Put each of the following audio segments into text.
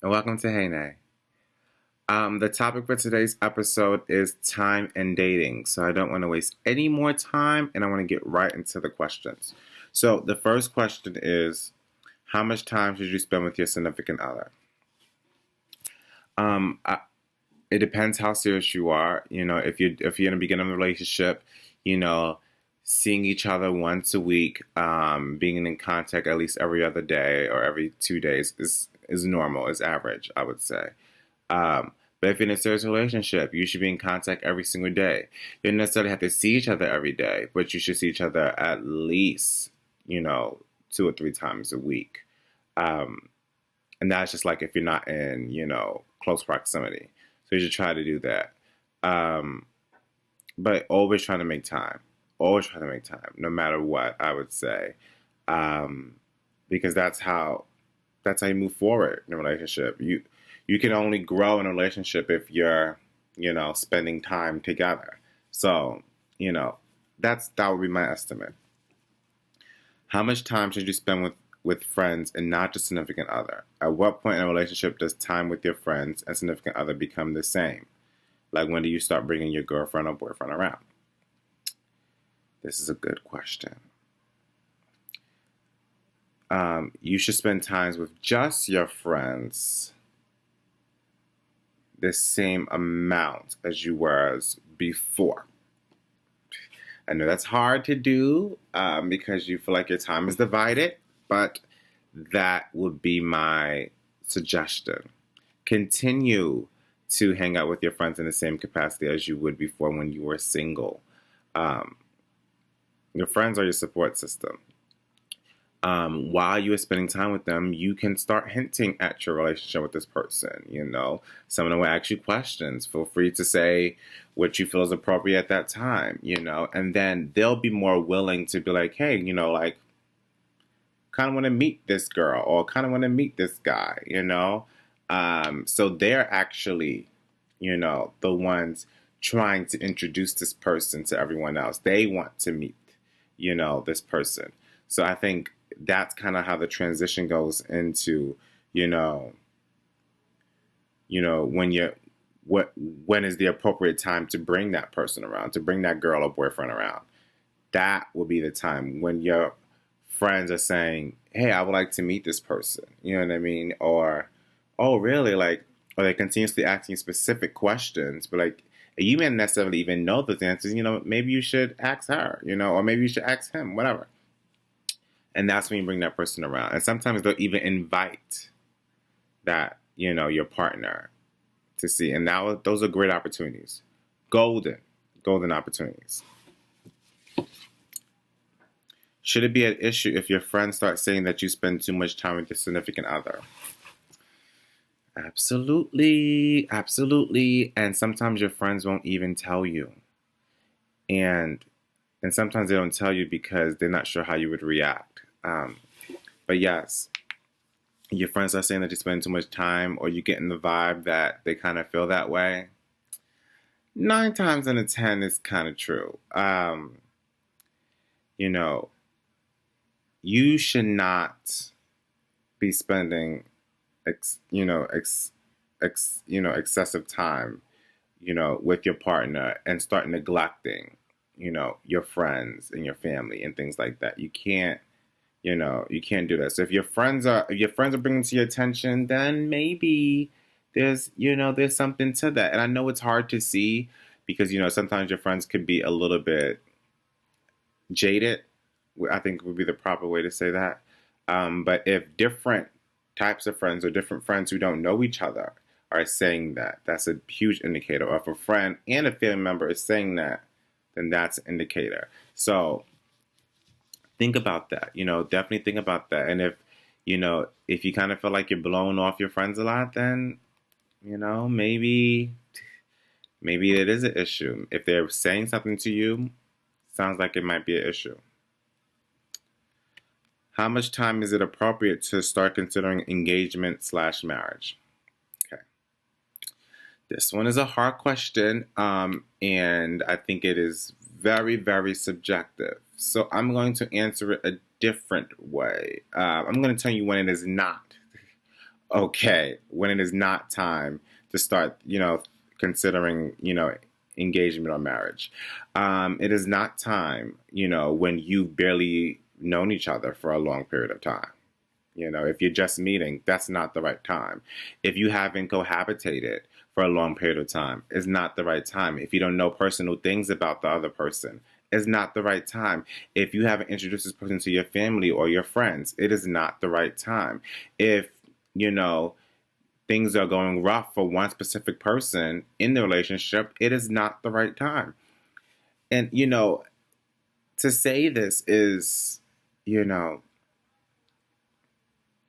and welcome to Hey Nay. The topic for today's episode is time and dating. So I don't want to waste any more time and I want to get right into the questions. So the first question is, how much time should you spend with your significant other? I, it depends how serious you are. If you're in the beginning of a relationship, you know, seeing each other once a week, being in contact at least every other day or every 2 days is normal, is average, I would say. Um, but if you're in a serious relationship, you should be in contact every single day. You don't necessarily have to see each other every day, but you should see each other at least, 2 or 3 times a week. Um, and that's just like if you're not in, close proximity. So you should try to do that. Um, but always trying to make time. Always trying to make time, no matter what, I would say. Um, because that's how you move forward in a relationship. You can only grow in a relationship if you're, spending time together. So, that would be my estimate. How much time should you spend with friends and not just significant other? At what point in a relationship does time with your friends and significant other become the same? Like, when do you start bringing your girlfriend or boyfriend around? This is a good question. You should spend times with just your friends the same amount as you were before. I know that's hard to do because you feel like your time is divided, but that would be my suggestion. Continue to hang out with your friends in the same capacity as you would before when you were single. Um, your friends are your support system. While you are spending time with them, you can start hinting at your relationship with this person. Some of them will ask you questions. Feel free to say what you feel is appropriate at that time, and then they'll be more willing to be like, hey, kind of want to meet this girl or kind of want to meet this guy, So they're actually, the ones trying to introduce this person to everyone else. They want to meet, this person. So I think that's kind of how the transition goes into, when is the appropriate time to bring that person around, to bring that girl or boyfriend around. That will be the time when your friends are saying, hey, I would like to meet this person. You know what I mean? Or, oh, really? Like, or they're continuously asking specific questions, but like, you may not necessarily even know those answers. Maybe you should ask her, or maybe you should ask him, whatever. And that's when you bring that person around. And sometimes they'll even invite that, your partner to see. And those are great opportunities. Golden opportunities. Should it be an issue if your friends start saying that you spend too much time with your significant other? Absolutely. Absolutely. And sometimes your friends won't even tell you. And sometimes they don't tell you because they're not sure how you would react. But yes, your friends are saying that you spend too much time, or you get in the vibe that they kind of feel that way. 9 times out of 10 is kind of true. You should not be spending, excessive time, with your partner and start neglecting, your friends and your family and things like that. You can't do that. So if your friends are bringing to your attention, then maybe there's something to that. And I know it's hard to see because, sometimes your friends could be a little bit jaded, I think would be the proper way to say that. But if different types of friends or different friends who don't know each other are saying that, that's a huge indicator. Or if a friend and a family member is saying that, then that's an indicator. So think about that, definitely think about that. And if you kind of feel like you're blowing off your friends a lot, then, maybe it is an issue. If they're saying something to you, sounds like it might be an issue. How much time is it appropriate to start considering engagement/marriage? Okay. This one is a hard question, and I think it is very, very subjective. So I'm going to answer it a different way. I'm going to tell you when it is not okay when it is not time to start, considering, engagement or marriage. It is not time, when you've barely known each other for a long period of time. If you're just meeting, that's not the right time. If you haven't cohabitated for a long period of time, it's not the right time. If you don't know personal things about the other person, it's not the right time. If you haven't introduced this person to your family or your friends, it is not the right time. If, you know, things are going rough for one specific person in the relationship, it is not the right time. And, to say this you know,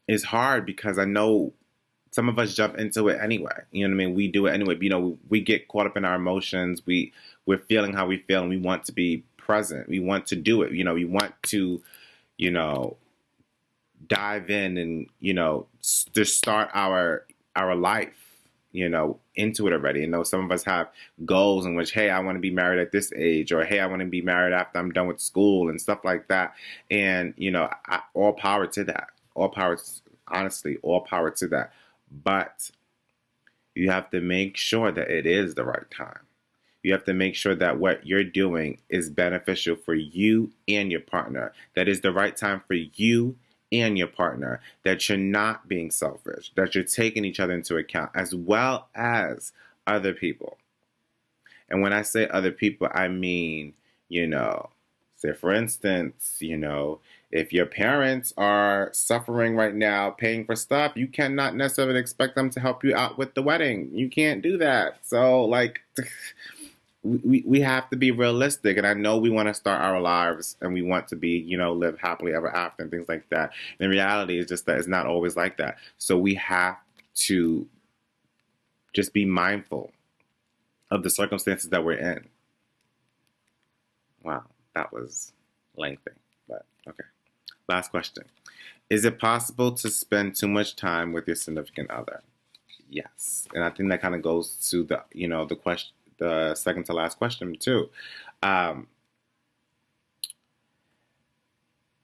is hard because I know some of us jump into it anyway. You know what I mean? We do it anyway. We get caught up in our emotions. We're feeling how we feel, and we want to be present. We want to do it. We want to, you know, dive in and just start our life, into it already. Some of us have goals in which, hey, I want to be married at this age, or hey, I want to be married after I'm done with school and stuff like that. And all power to that. All power, honestly, all power to that. But you have to make sure that it is the right time. You have to make sure that what you're doing is beneficial for you and your partner. That is the right time for you and your partner. That you're not being selfish. That you're taking each other into account, as well as other people. And when I say other people, I mean, say for instance, if your parents are suffering right now, paying for stuff, you cannot necessarily expect them to help you out with the wedding. You can't do that. So, we have to be realistic. And I know we want to start our lives and we want to be, live happily ever after and things like that. And the reality is just that it's not always like that. So we have to just be mindful of the circumstances that we're in. Wow, that was lengthy, but okay. Last question. Is it possible to spend too much time with your significant other? Yes. And I think that kind of goes to the question, the second to last question too.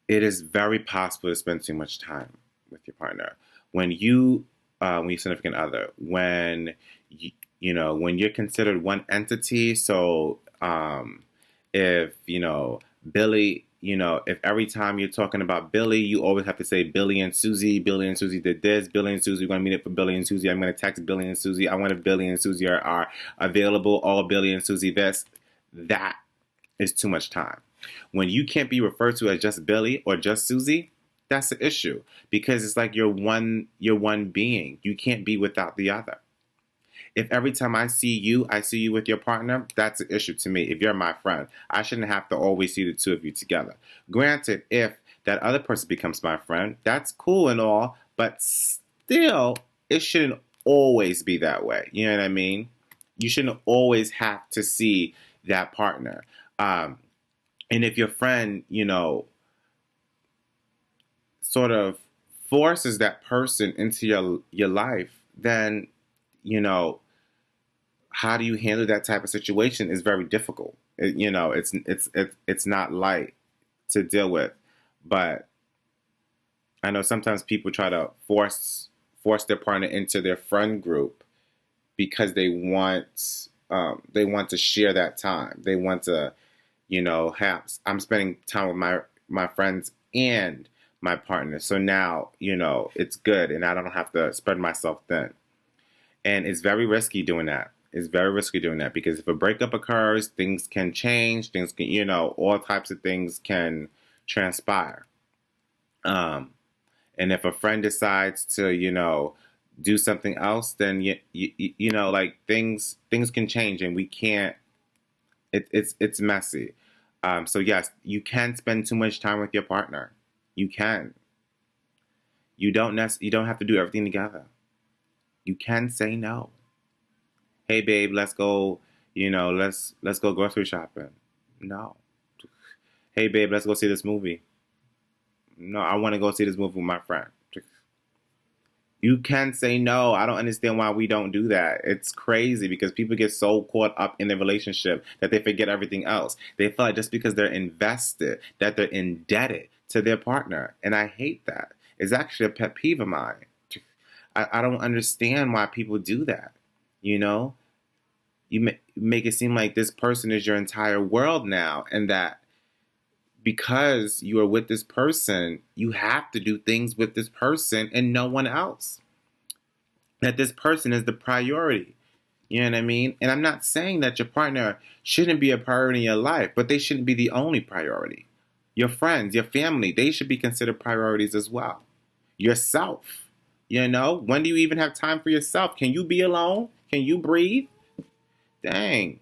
It is very possible to spend too much time with your partner. When your significant other, when when you're considered one entity. So if Billy, if every time you're talking about Billy, you always have to say Billy and Susie did this, Billy and Susie, we're going to meet up for Billy and Susie, I'm going to text Billy and Susie, I wonder if Billy and Susie are available, all Billy and Susie this. That is too much time. When you can't be referred to as just Billy or just Susie, that's the issue. Because it's like you're one being. You can't be without the other. If every time I see you with your partner, that's an issue to me. If you're my friend, I shouldn't have to always see the two of you together. Granted, if that other person becomes my friend, that's cool and all, but still, it shouldn't always be that way. You know what I mean? You shouldn't always have to see that partner. And if your friend, sort of forces that person into your life, then how do you handle that type of situation is very difficult. It's not light to deal with. But I know sometimes people try to force their partner into their friend group because they want to share that time. They want to, I'm spending time with my friends and my partner. So now, it's good and I don't have to spread myself thin. And it's very risky doing that. It's very risky doing that because if a breakup occurs, things can change. Things can, all types of things can transpire. And if a friend decides to, do something else, then things can change, and we can't. It's messy. So yes, you can spend too much time with your partner. You can. You don't have to do everything together. You can say no. Hey babe, let's go, let's go grocery shopping. No. Hey babe, let's go see this movie. No, I want to go see this movie with my friend. You can say no. I don't understand why we don't do that. It's crazy because people get so caught up in their relationship that they forget everything else. They feel like just because they're invested, that they're indebted to their partner. And I hate that. It's actually a pet peeve of mine. I don't understand why people do that. You know, you make it seem like this person is your entire world now, and that because you are with this person, you have to do things with this person and no one else. That this person is the priority. You know what I mean? And I'm not saying that your partner shouldn't be a priority in your life, but they shouldn't be the only priority. Your friends, your family, they should be considered priorities as well. Yourself, you know? When do you even have time for yourself? Can you be alone? Can you breathe? Dang.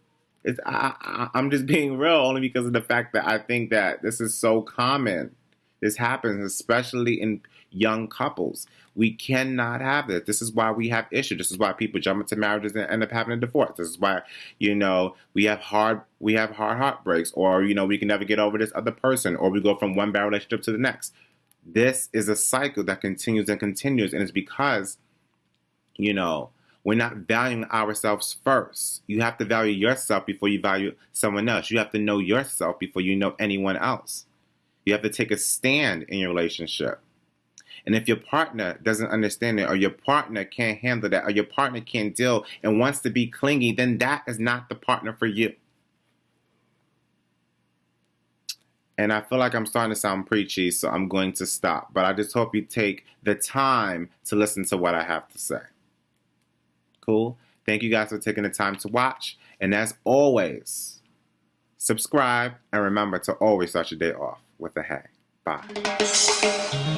I'm just being real only because of the fact that I think that this is so common. This happens, especially in young couples. We cannot have this. This is why we have issues. This is why people jump into marriages and end up having a divorce. This is why, we have hard heartbreaks, or, we can never get over this other person, or we go from one bad relationship to the next. This is a cycle that continues and continues, and it's because, we're not valuing ourselves first. You have to value yourself before you value someone else. You have to know yourself before you know anyone else. You have to take a stand in your relationship. And if your partner doesn't understand it, or your partner can't handle that, or your partner can't deal and wants to be clingy, then that is not the partner for you. And I feel like I'm starting to sound preachy, so I'm going to stop. But I just hope you take the time to listen to what I have to say. Cool? Thank you guys for taking the time to watch. And as always, subscribe and remember to always start your day off with a hey. Bye.